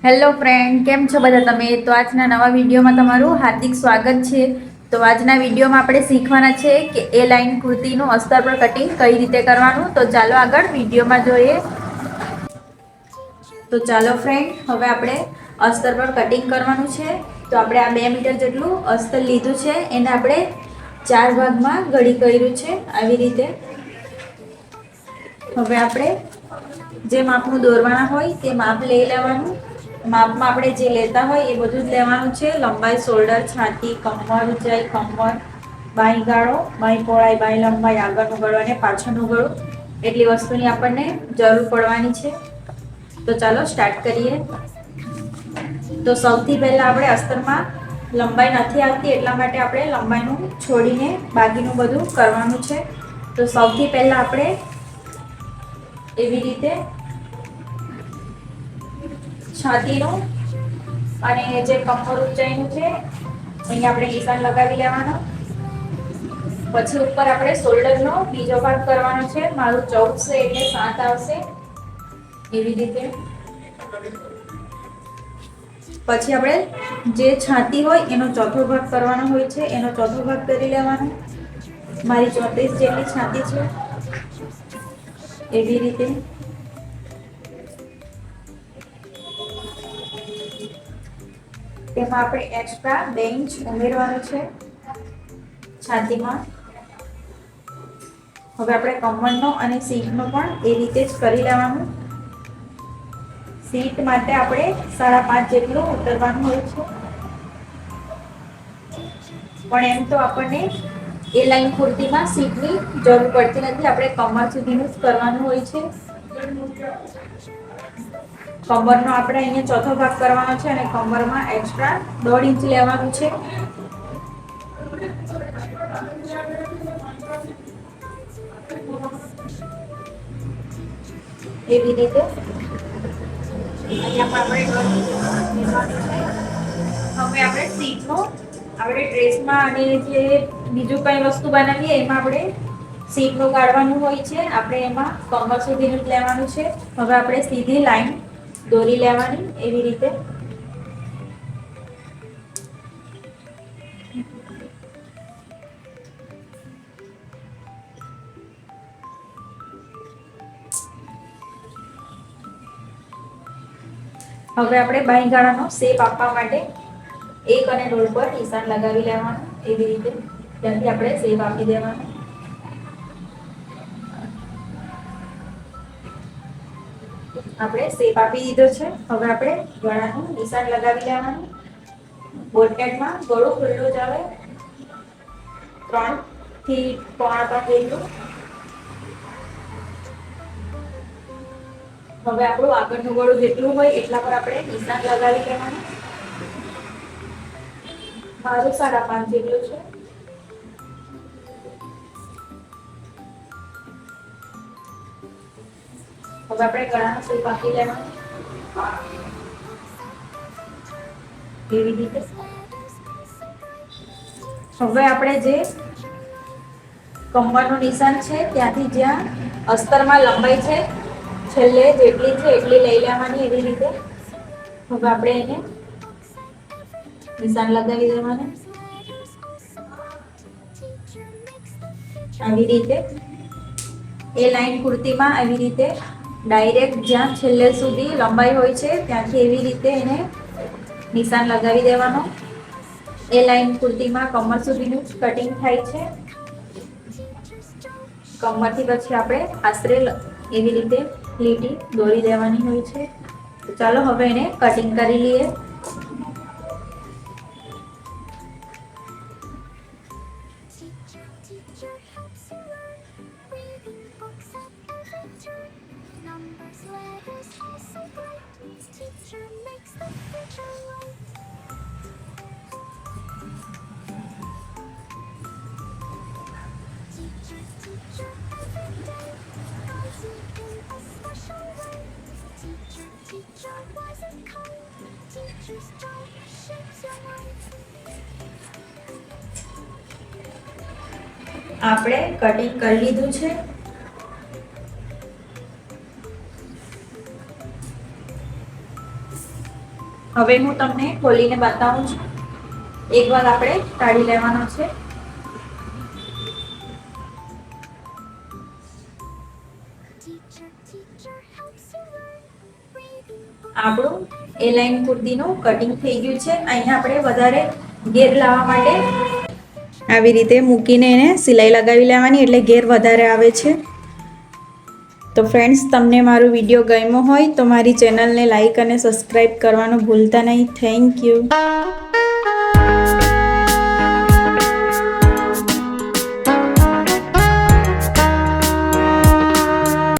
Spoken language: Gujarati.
હેલો ફ્રેન્ડ, કેમ છો બધા તમે? તો આજના નવા વિડીયોમાં તમારું હાર્દિક સ્વાગત છે. તો આજના વિડીયોમાં આપણે શીખવાના છે કે એ લાઇન કુર્તીનું અસ્તર પર કટિંગ કઈ રીતે કરવાનું. તો ચાલો આગળ વિડીયોમાં જોઈએ. તો ચાલો ફ્રેન્ડ, હવે આપણે અસ્તર પર કટિંગ કરવાનું છે. તો આપણે આ 2 મીટર જેટલું અસ્તર લીધું છે, એને આપણે 4 ભાગમાં ઘડી કર્યું છે આવી રીતે. હવે આપણે જે માપનું દોરવાના હોય તે માપ લઈ લેવાનું. માપમાં આપણે જે લેતા હોય એ બધું જ લેવાનું છે. લંબાઈ, શોલ્ડર, છાતી, કમર, ઊંચાઈ, કમર, બાંય ગાળો, બાંય પહોળાઈ, બાંય લંબાઈ, આગળનું ગળું અને પાછળનું ગળું, એટલી વસ્તુની આપણને જરૂર પડવાની છે. તો ચાલો સ્ટાર્ટ કરીએ. તો સૌથી પહેલા આપણે અસ્તરમાં લંબાઈ નથી આવતી, એટલા માટે આપણે લંબાઈનું છોડીને બાકીનું બધું કરવાનું છે. તો સૌથી પહેલા આપણે એવી રીતે છાતીનું અને જે કમર ઊંચાઈનું છે અહીંયા આપણે નિશાન લગાવી લેવાનો. પછી ઉપર આપણે શોલ્ડરનો બીજો ભાગ કરવાનો છે. મારું 14 છે એટલે 7 આવશે એવી રીતે. પછી આપણે જે છાતી હોય એનો ચોથો ભાગ કરવાનો હોય છે, એનો ચોથો ભાગ કરી લેવાનો. મારી 34 જેટલી છાતી છે એવી રીતે. તેમાં આપણે એક્સ્ટ્રા 2 ઇંચ ઉમેરવાનું છે છાતીમાં. હવે આપણે કમરનો અને સીટનો પણ એ રીતે જ કરી લેવાનું. સીટ માટે આપણે 5.5 જેટલું ઉતરવાનું હોય છે. પણ એમ તો આપણને એ લાઈન કુર્તીમાં સીટની જરૂર પડતી નથી, આપણે કમર સુધીનું જ કરવાનું હોય છે. કમરનો આપણે અહીંયા ચોથો ભાગ કરવાનો છે અને કમરમાં એક્સ્ટ્રા 1.5 ઇંચ લેવાનું છે. એવી રીતે અહીંયા પણ આપણે હવે આપણે સીટનો આપણે ડ્રેસમાં અને જે બીજું કઈ વસ્તુ બનાવીએ એમાં આપણે સીટનું કાઢવાનું હોય છે. આપણે એમાં કમર સુધીનું જ લેવાનું છે. હવે આપણે સીધી લાઈન દોરી લેવાની એવી રીતે. હવે આપણે બાંય ગાળાનો શેપ આપવા માટે 1 અને 1.5 પર નિશાન લગાવી લેવાનું એવી રીતે. ત્યાંથી આપણે શેપ આપી દેવાનો. આપણે શેપ આપી દીધો છે. હવે આપણે ગળાનું નિશાન લગાવી લેવાનું. બોટનેકમાં ગળું ખુલ્લું જ આવે, 3 થી 3.25 જેટલું. હવે આપણું આગળનું ગળું જેટલું હોય એટલા પર આપણે નિશાન લગાવી લેવાનું. મારું 5.5 જેટલું છે. હવે આપણે ગળાનો શેપ આપી લેવાનો એવી રીતે. હવે આપણે જે કમરનું નિશાન છે ત્યાંથી જ્યાં અસ્તરમાં લંબાઈ છે છેલ્લે જેટલી છે એટલી લઈ લેવાની એવી રીતે. હવે આપણે એને નિશાન લગાવી દેવાનું આવી રીતે. એ લાઈન કુર્તીમાં આવી રીતે ડાયરેક્ટ જ્યાં છેલ્લે સુધી લંબાઈ હોય છે ત્યાંથી એવી રીતે એને નિશાન લગાવી દેવાનો. એ લાઈન કુર્તીમાં કમર સુધીનું જ કટિંગ થાય છે. કમરથી પછી આપણે આશરે એવી રીતે લીટી દોરી દેવાની હોય છે. તો ચાલો હવે એને કટિંગ કરી લઈએ. આપણે કટિંગ કરી લીધું છે. હવે હું તમને ખોલીને બતાવું છું. એકવાર આપણે કાઢી લેવાનો છે. આપણું એ લાઈન કુર્તીનું કટિંગ થઈ ગયું છે. અહીંયા આપણે વધારે ઘેર લાવવા માટે આવી રીતે મૂકીને એને સિલાઈ લગાવી લેવાની, એટલે ઘેર વધારે આવે છે. તો ફ્રેન્ડ્સ, તમને મારો વિડીયો ગમ્યો હોય તો મારી ચેનલને લાઈક અને સબસ્ક્રાઈબ કરવાનું ભૂલતા નહીં. Thank you.